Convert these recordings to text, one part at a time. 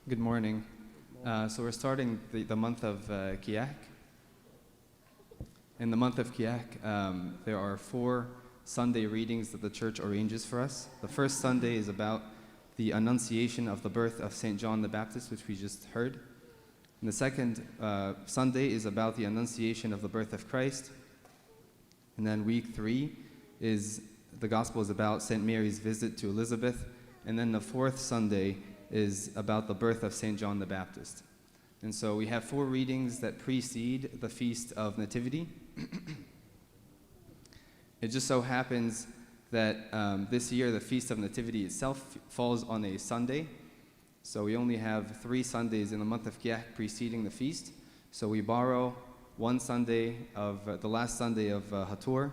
Good morning. So we're starting the month of Kiyak. In the month of Kiyak, there are 4 Sunday readings that the church arranges for us. The first Sunday is about the Annunciation of the birth of St. John the Baptist, which we just heard. And the second Sunday is about the Annunciation of the birth of Christ. And then week 3 is the Gospel is about St. Mary's visit to Elizabeth. And then the 4th Sunday is about the birth of St. John the Baptist. And so we have 4 readings that precede the Feast of Nativity. It just so happens that this year the Feast of Nativity itself falls on a Sunday. So we only have 3 Sundays in the month of Kiyak preceding the feast. So we borrow one Sunday of the last Sunday of Hator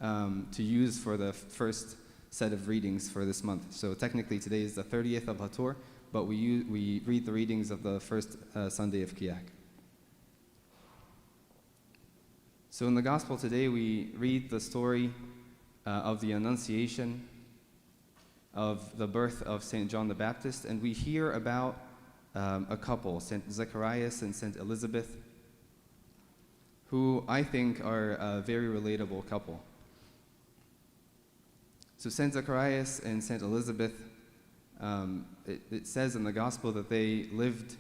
to use for the first set of readings for this month. So technically today is the 30th of Hator, but we read the readings of the first Sunday of Kiyak. So in the Gospel today we read the story of the Annunciation of the birth of St. John the Baptist, and we hear about a couple, St. Zacharias and St. Elizabeth, who I think are a very relatable couple. So St. Zacharias and St. Elizabeth, it says in the Gospel that they lived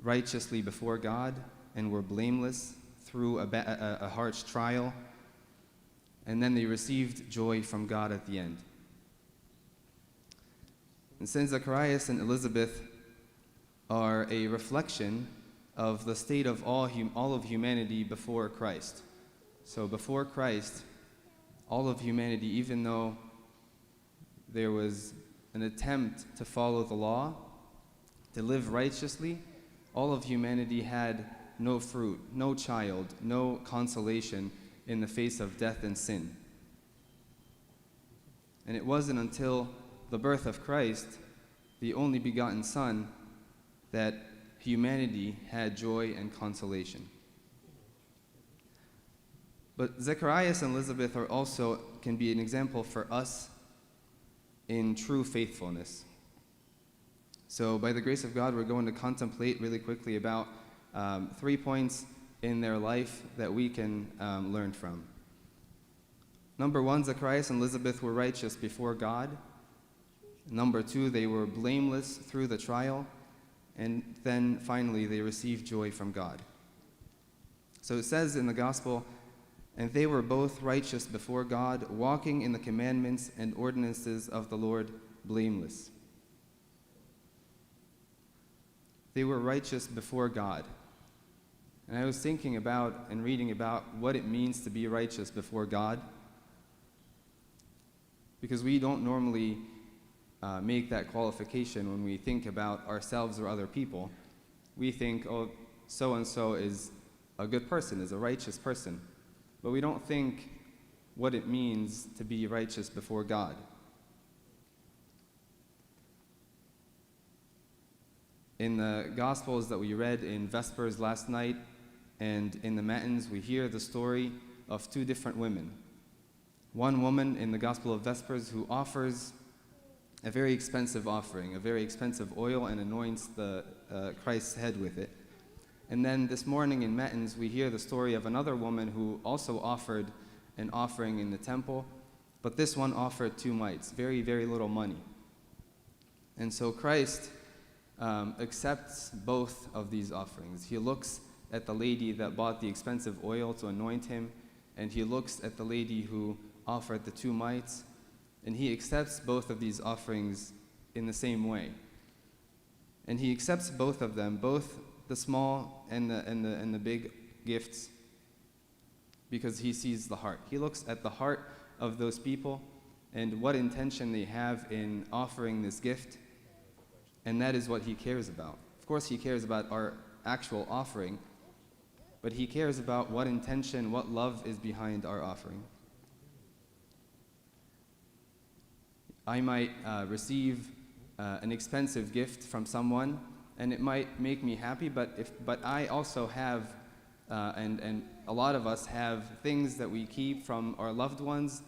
righteously before God and were blameless through a harsh trial, and then they received joy from God at the end. And St. Zacharias and Elizabeth are a reflection of the state of all of humanity before Christ. So before Christ, all of humanity, even though there was an attempt to follow the law, to live righteously, all of humanity had no fruit, no child, no consolation in the face of death and sin. And it wasn't until the birth of Christ, the only begotten Son, that humanity had joy and consolation. But Zacharias and Elizabeth can be an example for us in true faithfulness. So by the grace of God, we're going to contemplate really quickly about 3 points in their life that we can learn from. Number 1, Zacharias and Elizabeth were righteous before God. Number 2, they were blameless through the trial. And then finally, they received joy from God. So it says in the Gospel, "And they were both righteous before God, walking in the commandments and ordinances of the Lord, blameless." They were righteous before God. And I was thinking about and reading about what it means to be righteous before God, because we don't normally make that qualification when we think about ourselves or other people. We think, oh, so-and-so is a good person, is a righteous person. But we don't think what it means to be righteous before God. In the Gospels that we read in Vespers last night and in the Matins, we hear the story of 2 different women. One woman in the Gospel of Vespers who offers a very expensive offering, a very expensive oil, and anoints Christ's head with it. And then this morning in Matins, we hear the story of another woman who also offered an offering in the temple, but this one offered 2 mites, very, very little money. And so Christ accepts both of these offerings. He looks at the lady that bought the expensive oil to anoint him, and he looks at the lady who offered the 2 mites, and he accepts both of these offerings in the same way. And he accepts both of them, both the small and the big gifts, because he sees the heart. He looks at the heart of those people and what intention they have in offering this gift, and that is what he cares about. Of course, he cares about our actual offering, but he cares about what intention, what love is behind our offering. I might receive an expensive gift from someone, and it might make me happy, but I also have, and a lot of us have things that we keep from our loved ones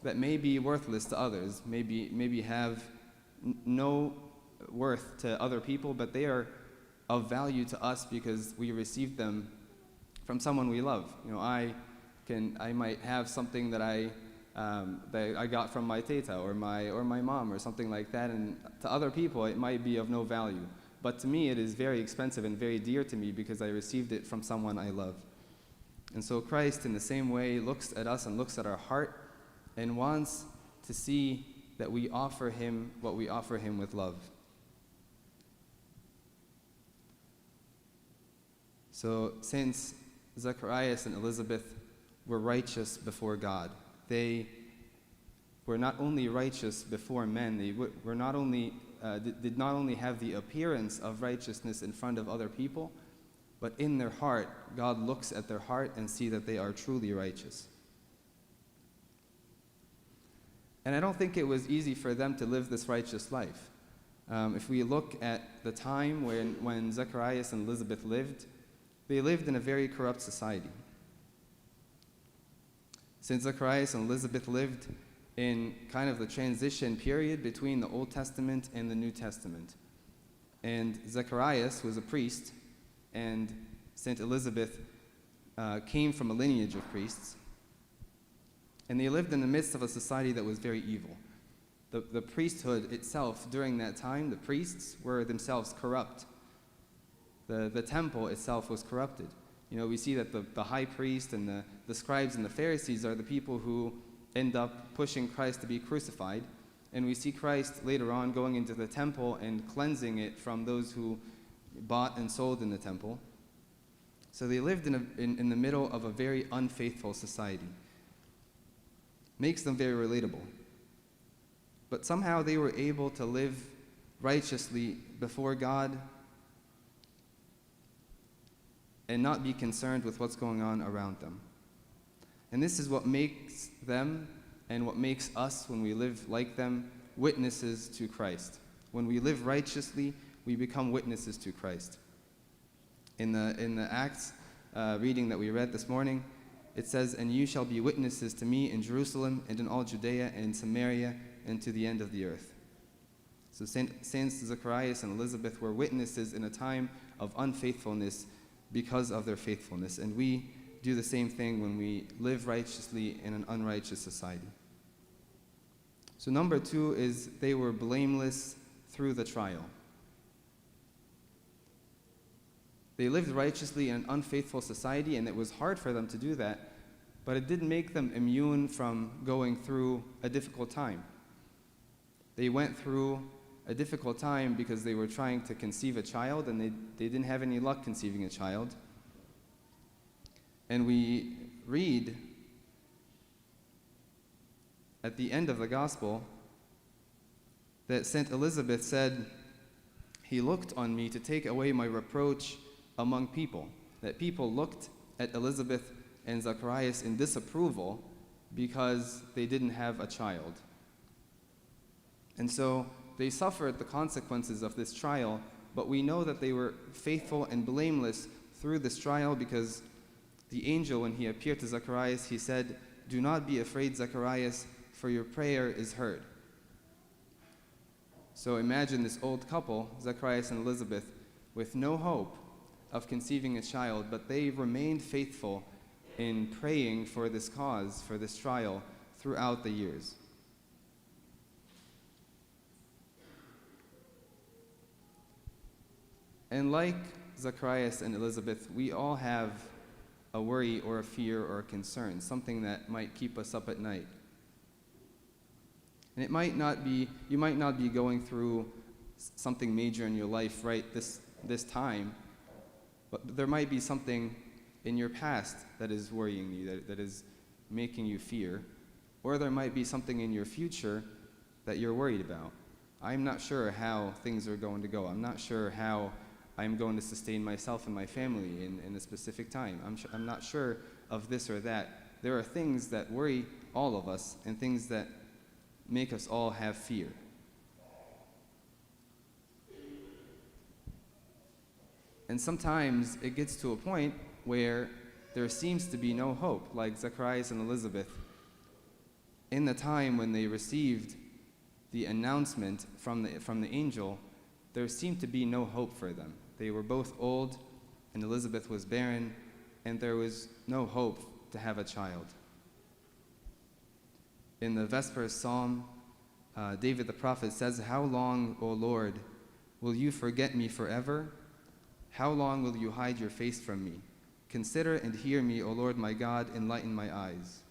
that may be worthless to others, maybe have no worth to other people, but they are of value to us because we received them from someone we love. I might have something that I got from my teta or my mom or something like that, and to other people it might be of no value. But to me it is very expensive and very dear to me because I received it from someone I love. And so Christ in the same way looks at us and looks at our heart and wants to see that we offer him what we offer him with love. So since Zacharias and Elizabeth were righteous before God, they were not only righteous before men, they were not only did not only have the appearance of righteousness in front of other people, but in their heart, God looks at their heart and sees that they are truly righteous. And I don't think it was easy for them to live this righteous life. If we look at the time when Zacharias and Elizabeth lived, they lived in a very corrupt society. Since Zacharias and Elizabeth lived in kind of the transition period between the Old Testament and the New Testament. And Zacharias was a priest, and Saint Elizabeth came from a lineage of priests. And they lived in the midst of a society that was very evil. The priesthood itself, during that time, the priests were themselves corrupt. The temple itself was corrupted. We see that the high priest and the scribes and the Pharisees are the people who end up pushing Christ to be crucified. And we see Christ later on going into the temple and cleansing it from those who bought and sold in the temple. So they lived in the middle of a very unfaithful society. Makes them very relatable. But somehow they were able to live righteously before God and not be concerned with what's going on around them. And this is what makes them and what makes us, when we live like them, witnesses to Christ. When we live righteously, we become witnesses to Christ. In the Acts reading that we read this morning, it says, "And you shall be witnesses to me in Jerusalem and in all Judea and Samaria and to the end of the earth." So Saints Zacharias and Elizabeth were witnesses in a time of unfaithfulness because of their faithfulness. And we do the same thing when we live righteously in an unrighteous society. So number 2 is they were blameless through the trial. They lived righteously in an unfaithful society, and it was hard for them to do that, but it didn't make them immune from going through a difficult time. They went through a difficult time because they were trying to conceive a child, and they didn't have any luck conceiving a child. And we read at the end of the gospel that Saint Elizabeth said, "He looked on me to take away my reproach among people." That people looked at Elizabeth and Zacharias in disapproval because they didn't have a child. And so they suffered the consequences of this trial, but we know that they were faithful and blameless through this trial because the angel, when he appeared to Zacharias, he said, "Do not be afraid, Zacharias, for your prayer is heard." So imagine this old couple, Zacharias and Elizabeth, with no hope of conceiving a child, but they remained faithful in praying for this cause, for this trial, throughout the years. And like Zacharias and Elizabeth, we all have a worry or a fear or a concern, something that might keep us up at night. And you might not be going through something major in your life right this time, but there might be something in your past that is worrying you, that is making you fear, or there might be something in your future that you're worried about. I'm not sure how things are going to go. I'm not sure how I'm going to sustain myself and my family in a specific time. I'm not sure of this or that. There are things that worry all of us and things that make us all have fear. And sometimes it gets to a point where there seems to be no hope, like Zacharias and Elizabeth. In the time when they received the announcement from the angel there seemed to be no hope for them. They were both old, and Elizabeth was barren, and there was no hope to have a child. In the Vespers Psalm, David the prophet says, "How long, O Lord, will you forget me forever? How long will you hide your face from me? Consider and hear me, O Lord my God, enlighten my eyes."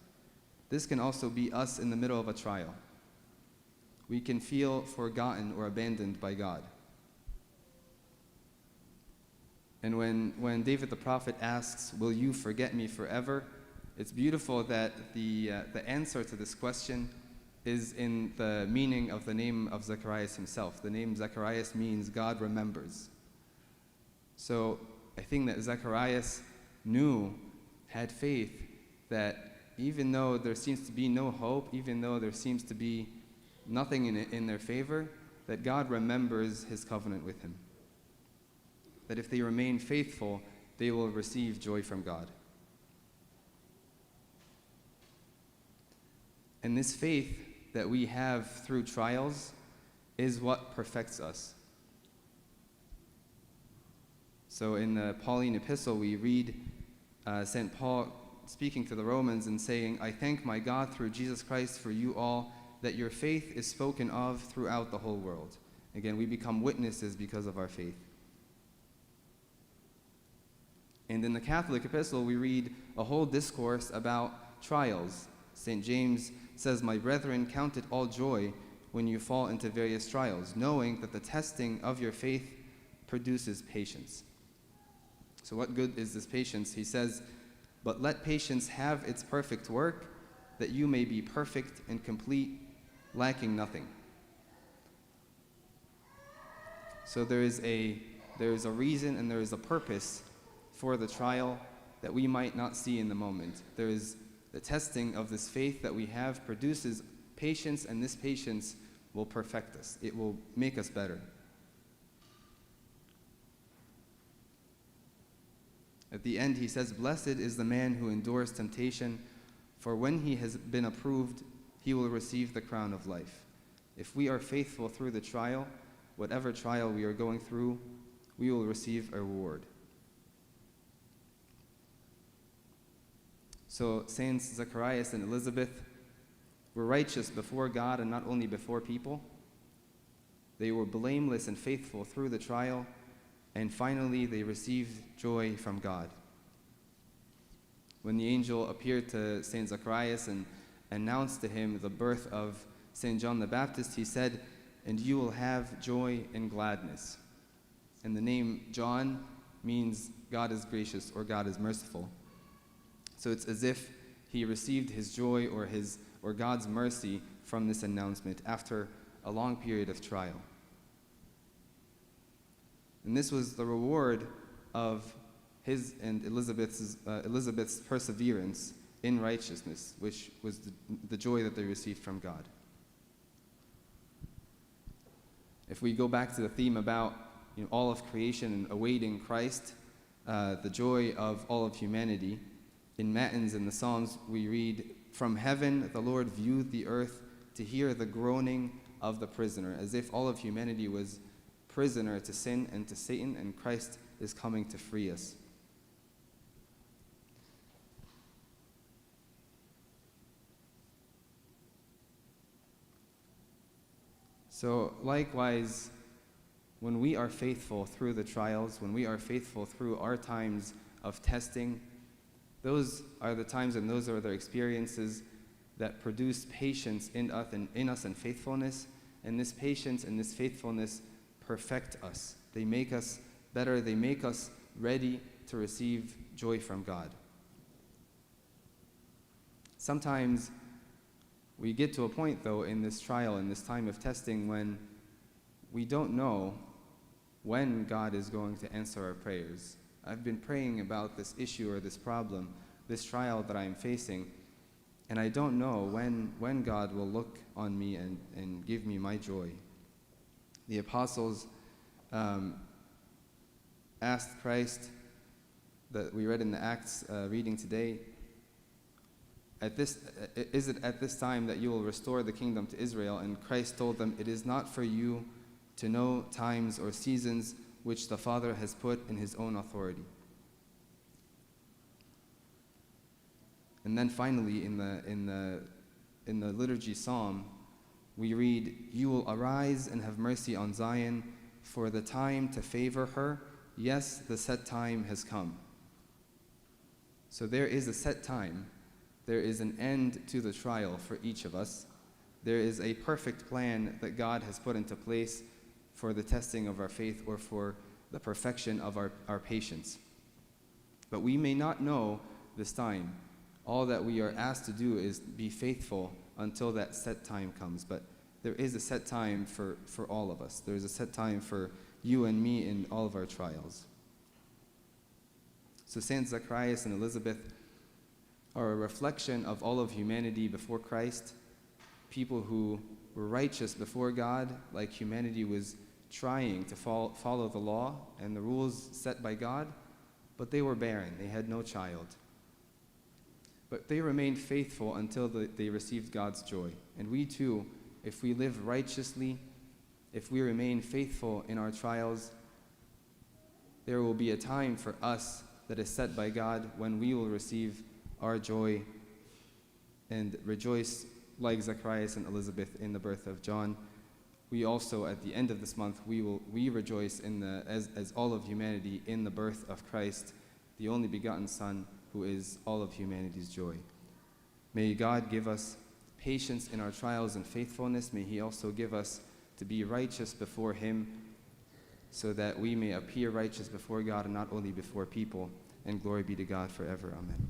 This can also be us in the middle of a trial. We can feel forgotten or abandoned by God. And when David the prophet asks, "Will you forget me forever?" it's beautiful that the answer to this question is in the meaning of the name of Zacharias himself. The name Zacharias means God remembers. So I think that Zacharias had faith that even though there seems to be no hope, even though there seems to be nothing in their favor, that God remembers his covenant with him. That if they remain faithful, they will receive joy from God. And this faith that we have through trials is what perfects us. So in the Pauline epistle, we read St. Paul speaking to the Romans and saying, "I thank my God through Jesus Christ for you all, that your faith is spoken of throughout the whole world." Again, we become witnesses because of our faith. And in the Catholic epistle, we read a whole discourse about trials. St. James says, "My brethren, count it all joy when you fall into various trials, knowing that the testing of your faith produces patience." So what good is this patience? He says, "But let patience have its perfect work, that you may be perfect and complete, lacking nothing." So there is a reason and there is a purpose for the trial that we might not see in the moment. There is the testing of this faith that we have produces patience, and this patience will perfect us. It will make us better. At the end, he says, "Blessed is the man who endures temptation, for when he has been approved, he will receive the crown of life." If we are faithful through the trial, whatever trial we are going through, we will receive a reward. So Saints Zacharias and Elizabeth were righteous before God and not only before people. They were blameless and faithful through the trial, and finally they received joy from God. When the angel appeared to Saint Zacharias and announced to him the birth of Saint John the Baptist, he said, "And you will have joy and gladness." And the name John means God is gracious or God is merciful. So it's as if he received his joy or God's mercy from this announcement after a long period of trial. And this was the reward of his and Elizabeth's perseverance in righteousness, which was the joy that they received from God. If we go back to the theme about all of creation and awaiting Christ, the joy of all of humanity, in Matins and the Psalms we read, "From heaven the Lord viewed the earth to hear the groaning of the prisoner," as if all of humanity was prisoner to sin and to Satan, and Christ is coming to free us. So likewise, when we are faithful through the trials, when we are faithful through our times of testing, those are the times and those are the experiences that produce patience in us and faithfulness. And this patience and this faithfulness perfect us. They make us better. They make us ready to receive joy from God. Sometimes we get to a point, though, in this trial, in this time of testing, when we don't know when God is going to answer our prayers. I've been praying about this issue or this problem, this trial that I'm facing, and I don't know when God will look on me and give me my joy. The apostles asked Christ, that we read in the Acts reading today, is it at this time that you will restore the kingdom to Israel? And Christ told them, "It is not for you to know times or seasons which the Father has put in his own authority. And then finally, in the liturgy psalm, we read, "You will arise and have mercy on Zion, for the time to favor her. Yes, the set time has come." So there is a set time. There is an end to the trial for each of us. There is a perfect plan that God has put into place for the testing of our faith or for the perfection of our patience. But we may not know this time. All that we are asked to do is be faithful until that set time comes. But there is a set time for all of us. There is a set time for you and me in all of our trials. So Saint Zacharias and Elizabeth are a reflection of all of humanity before Christ, people who were righteous before God, like humanity was trying to follow the law and the rules set by God, but they were barren. They had no child. But they remained faithful until they received God's joy. And we too, if we live righteously, if we remain faithful in our trials, there will be a time for us that is set by God when we will receive our joy and rejoice like Zacharias and Elizabeth in the birth of John. We also, at the end of this month, we rejoice as all of humanity in the birth of Christ, the only begotten Son, who is all of humanity's joy. May God give us patience in our trials and faithfulness. May he also give us to be righteous before him, so that we may appear righteous before God and not only before people. And glory be to God forever. Amen.